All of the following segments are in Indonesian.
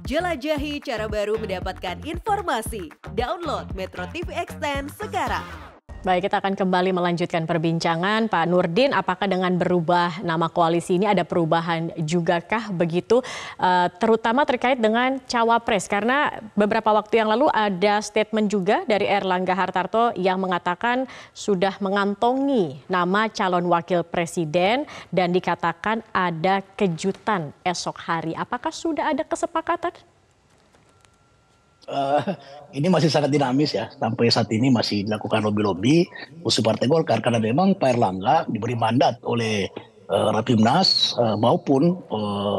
Jelajahi cara baru mendapatkan informasi. Download Metro TV Extend sekarang. Baik, kita akan kembali melanjutkan perbincangan. Pak Nurdin, apakah dengan berubah nama koalisi ini ada perubahan juga kah begitu? Terutama terkait dengan Cawapres, karena beberapa waktu yang lalu ada statement juga dari Erlangga Hartarto yang mengatakan sudah mengantongi nama calon wakil presiden dan dikatakan ada kejutan esok hari. Apakah sudah ada kesepakatan? Ini masih sangat dinamis ya. Sampai saat ini masih dilakukan lobby-lobby khusus Partai Golkar karena memang Pak Erlangga diberi mandat oleh Rapimnas maupun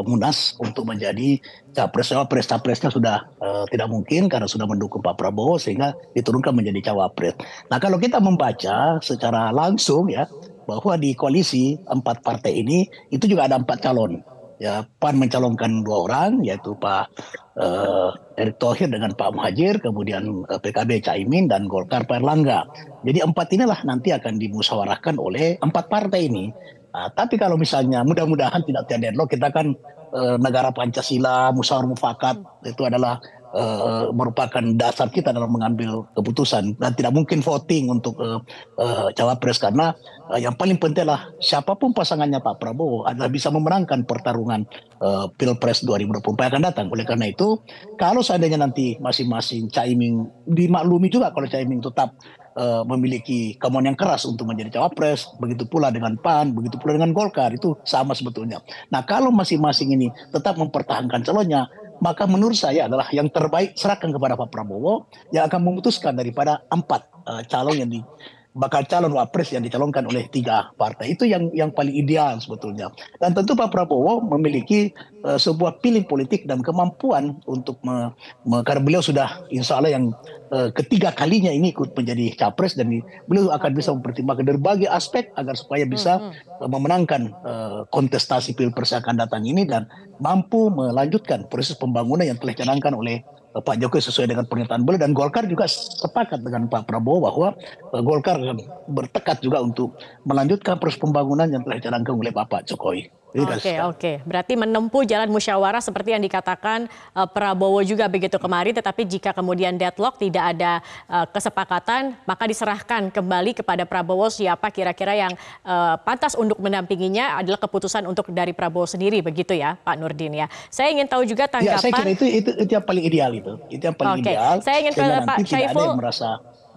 Munas untuk menjadi capres. Capresnya sudah tidak mungkin karena sudah mendukung Pak Prabowo sehingga diturunkan menjadi cawapres. Nah, kalau kita membaca secara langsung ya bahwa di koalisi 4 partai ini itu juga ada 4 calon. Ya, PAN mencalonkan 2 orang, yaitu Pak Erick Thohir dengan Pak Muhajir, kemudian PKB Caimin, dan Golkar Pak Erlangga. Jadi 4 inilah nanti akan dimusyawarahkan oleh 4 partai ini. Nah, tapi kalau misalnya mudah-mudahan tidak deadlock, kita kan negara Pancasila, musyawarah mufakat itu adalah merupakan dasar kita dalam mengambil keputusan dan tidak mungkin voting untuk cawapres karena yang paling penting adalah siapapun pasangannya Pak Prabowo adalah bisa memenangkan pertarungan Pilpres 2024 akan datang. Oleh karena itu, kalau seandainya nanti masing-masing Caimin dimaklumi juga kalau Caimin tetap memiliki kemauan yang keras untuk menjadi cawapres, begitu pula dengan PAN, begitu pula dengan Golkar, itu sama sebetulnya. Nah, kalau masing-masing ini tetap mempertahankan calonnya, maka menurut saya adalah yang terbaik serahkan kepada Pak Prabowo yang akan memutuskan daripada 4 calon yang bakal calon wapres yang dicalonkan oleh 3 partai itu yang paling ideal sebetulnya. Dan tentu Pak Prabowo memiliki sebuah pilih politik dan kemampuan untuk karena beliau sudah insya Allah yang ketiga kalinya ini ikut menjadi capres dan beliau akan bisa mempertimbangkan berbagai aspek agar supaya bisa memenangkan kontestasi Pilpres yang akan datang ini dan mampu melanjutkan proses pembangunan yang telah dicanangkan oleh Pak Jokowi sesuai dengan pernyataan beliau, dan Golkar juga sepakat dengan Pak Prabowo bahwa Golkar bertekad juga untuk melanjutkan proses pembangunan yang telah dicanangkan oleh Bapak Jokowi. Oke. Berarti menempuh jalan musyawarah seperti yang dikatakan Prabowo juga begitu kemarin, tetapi jika kemudian deadlock tidak ada kesepakatan, maka diserahkan kembali kepada Prabowo siapa kira-kira yang pantas untuk mendampinginya adalah keputusan untuk dari Prabowo sendiri, begitu ya Pak Nurdin ya. Saya ingin tahu juga tanggapan. Ya, saya kira itu yang paling ideal itu. Itu yang paling ideal. Saya ingin ke Pak Syaiful.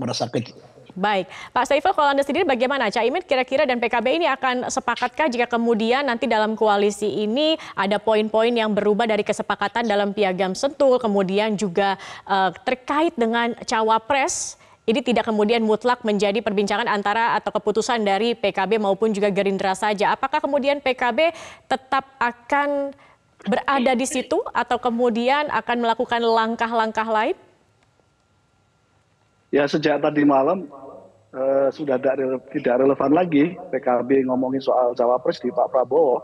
Merasa kecil. Baik, Pak Syaiful, kalau Anda sendiri bagaimana? Caimin kira-kira dan PKB ini akan sepakatkah jika kemudian nanti dalam koalisi ini ada poin-poin yang berubah dari kesepakatan dalam Piagam Sentul, kemudian juga terkait dengan Cawapres, ini tidak kemudian mutlak menjadi perbincangan antara atau keputusan dari PKB maupun juga Gerindra saja. Apakah kemudian PKB tetap akan berada di situ atau kemudian akan melakukan langkah-langkah lain? Ya, sejak tadi malam sudah tidak relevan lagi PKB ngomongin soal cawapres di Pak Prabowo.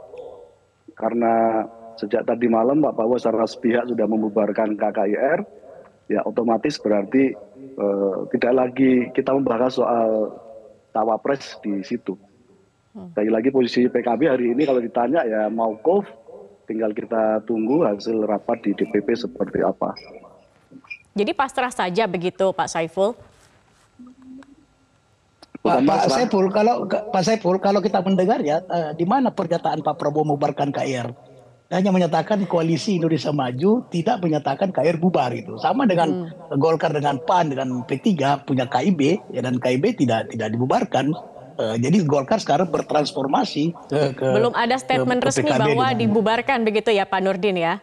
Karena sejak tadi malam Pak Prabowo secara sepihak sudah membubarkan KKIR, ya otomatis berarti tidak lagi kita membahas soal cawapres di situ. Sekali lagi posisi PKB hari ini kalau ditanya ya mauquf, tinggal kita tunggu hasil rapat di DPP seperti apa. Jadi pasrah saja begitu Pak Syaiful? Pak Saiful, kalau kita mendengar ya, di mana pernyataan Pak Prabowo membubarkan KIR? Hanya menyatakan koalisi Indonesia Maju tidak menyatakan KIR bubar itu. Sama dengan Golkar dengan PAN dengan P3 punya KIB, ya, dan KIB tidak dibubarkan. Jadi Golkar sekarang bertransformasi ke belum ada statement resmi bahwa dibubarkan begitu ya Pak Nurdin ya?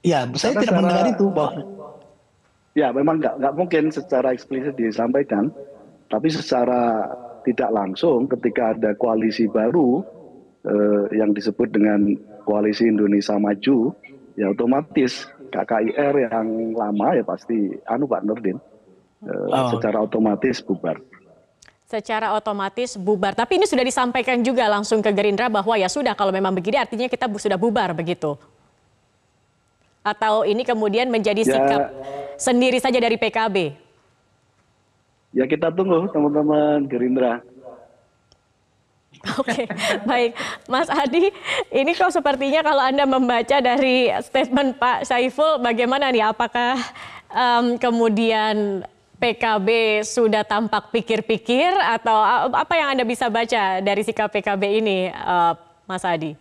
Ya, saya tidak mendengar itu bahwa. Ya, memang nggak mungkin secara eksplisit disampaikan. Tapi secara tidak langsung ketika ada koalisi baru yang disebut dengan Koalisi Indonesia Maju, ya otomatis KKIR yang lama ya pasti Pak Nurdin secara otomatis bubar. Secara otomatis bubar. Tapi ini sudah disampaikan juga langsung ke Gerindra bahwa ya sudah kalau memang begini artinya kita sudah bubar begitu. Atau ini kemudian menjadi sikap sendiri saja dari PKB? Ya kita tunggu teman-teman Gerindra. Oke, baik. Mas Adi, ini kok sepertinya kalau Anda membaca dari statement Pak Saiful, bagaimana nih? Apakah kemudian PKB sudah tampak pikir-pikir atau apa yang Anda bisa baca dari sikap PKB ini, Mas Adi?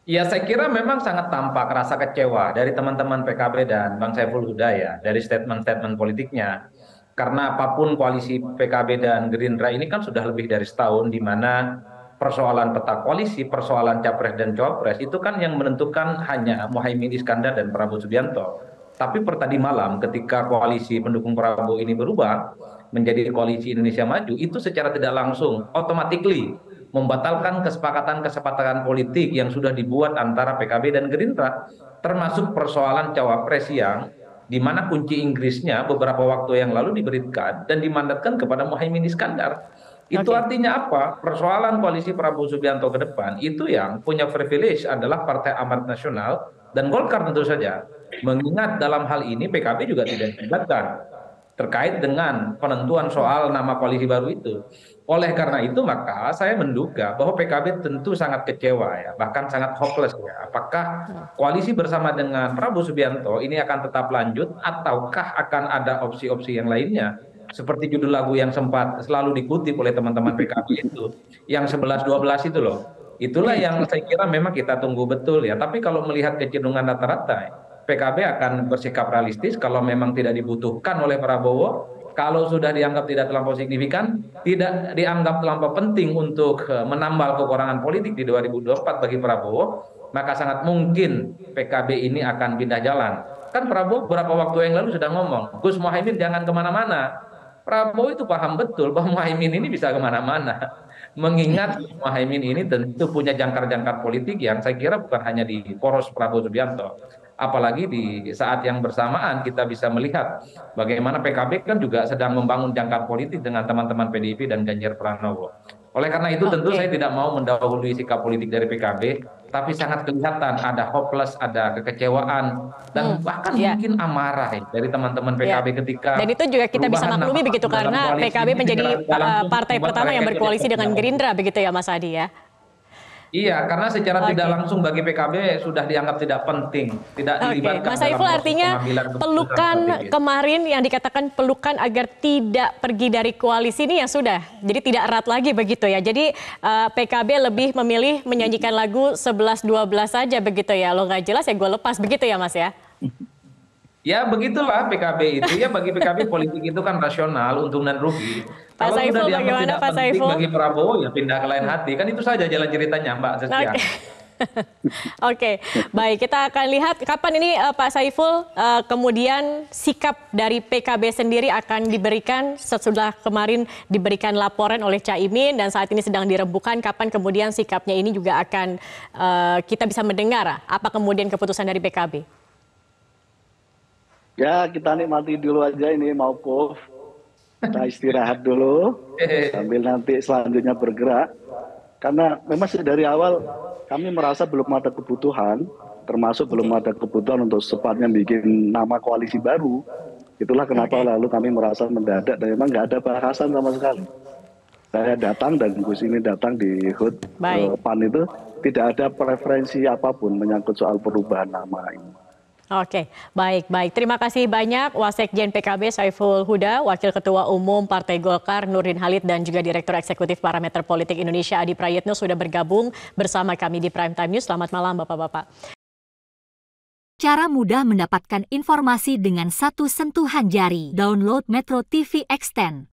Ya, saya kira memang sangat tampak rasa kecewa dari teman-teman PKB dan Bang Saiful Huda ya, dari statement-statement politiknya. Karena apapun koalisi PKB dan Gerindra ini kan sudah lebih dari setahun, di mana persoalan peta koalisi, persoalan capres dan cawapres itu kan yang menentukan hanya Muhaimin Iskandar dan Prabowo Subianto. Tapi per tadi malam ketika koalisi pendukung Prabowo ini berubah menjadi koalisi Indonesia Maju, itu secara tidak langsung, automatically membatalkan kesepakatan-kesepakatan politik yang sudah dibuat antara PKB dan Gerindra, termasuk persoalan cawapres yang di mana kunci Inggrisnya beberapa waktu yang lalu diberikan dan dimandatkan kepada Muhaimin Iskandar. Itu artinya apa? Persoalan koalisi Prabowo Subianto ke depan itu yang punya privilege adalah Partai Amanat Nasional dan Golkar tentu saja. Mengingat dalam hal ini PKB juga tidak dilibatkan terkait dengan penentuan soal nama koalisi baru itu. Oleh karena itu maka saya menduga bahwa PKB tentu sangat kecewa ya, bahkan sangat hopeless ya. Apakah koalisi bersama dengan Prabowo Subianto ini akan tetap lanjut ataukah akan ada opsi-opsi yang lainnya? Seperti judul lagu yang sempat selalu dikutip oleh teman-teman PKB itu, yang 11-12 itu loh. Itulah yang saya kira memang kita tunggu betul ya. Tapi kalau melihat kecenderungan rata-rata, PKB akan bersikap realistis kalau memang tidak dibutuhkan oleh Prabowo. Kalau sudah dianggap tidak terlampau signifikan, tidak dianggap terlampau penting untuk menambal kekurangan politik di 2024 bagi Prabowo, maka sangat mungkin PKB ini akan pindah jalan. Kan Prabowo beberapa waktu yang lalu sudah ngomong, Gus Muhaimin jangan kemana-mana. Prabowo itu paham betul bahwa Muhaimin ini bisa kemana-mana. Mengingat Muhaimin ini tentu punya jangkar-jangkar politik yang saya kira bukan hanya di poros Prabowo Subianto. Apalagi di saat yang bersamaan kita bisa melihat bagaimana PKB kan juga sedang membangun jangkar politik dengan teman-teman PDIP dan Ganjar Pranowo. Oleh karena itu tentu saya tidak mau mendahului sikap politik dari PKB, tapi sangat kelihatan ada hopeless, ada kekecewaan, dan bahkan mungkin amarah dari teman-teman PKB ketika. Dan itu juga kita bisa maklumi begitu karena PKB menjadi partai pertama yang berkoalisi dengan Gerindra begitu ya Mas Adi ya. Iya, karena secara tidak langsung bagi PKB sudah dianggap tidak penting, tidak dilibatkan. Mas Saiful, artinya pelukan kemarin yang dikatakan pelukan agar tidak pergi dari koalisi ini yang sudah, jadi tidak erat lagi begitu ya. Jadi PKB lebih memilih menyanyikan lagu 11-12 saja begitu ya. Lo nggak jelas ya gue lepas begitu ya Mas ya. Ya begitulah PKB itu ya, bagi PKB politik itu kan rasional, untung dan rugi. Pak Kalau Saiful, sudah dianggap bagaimana tidak Pak penting Saiful? bagi Prabowo ya pindah ke lain hati, kan itu saja jalan ceritanya Mbak Setia. Oke, baik, kita akan lihat kapan ini Pak Saiful kemudian sikap dari PKB sendiri akan diberikan sesudah kemarin diberikan laporan oleh Caimin dan saat ini sedang dirembukan, kapan kemudian sikapnya ini juga akan kita bisa mendengar apa kemudian keputusan dari PKB. Ya, kita nikmati dulu aja ini mauquf. Kita istirahat dulu sambil nanti selanjutnya bergerak. Karena memang dari awal kami merasa belum ada kebutuhan, termasuk belum ada kebutuhan untuk secepatnya bikin nama koalisi baru. Itulah kenapa lalu kami merasa mendadak dan memang nggak ada bahasan sama sekali. Saya datang dan Gus ini datang di HUT PAN itu tidak ada preferensi apapun menyangkut soal perubahan nama ini. Oke, baik. Terima kasih banyak Wasekjen PKB Saiful Huda, Wakil Ketua Umum Partai Golkar Nurdin Halid dan juga Direktur Eksekutif Parameter Politik Indonesia Adi Prayitno sudah bergabung bersama kami di Prime Time News. Selamat malam Bapak-Bapak. Cara mudah mendapatkan informasi dengan satu sentuhan jari. Download Metro TV Extend.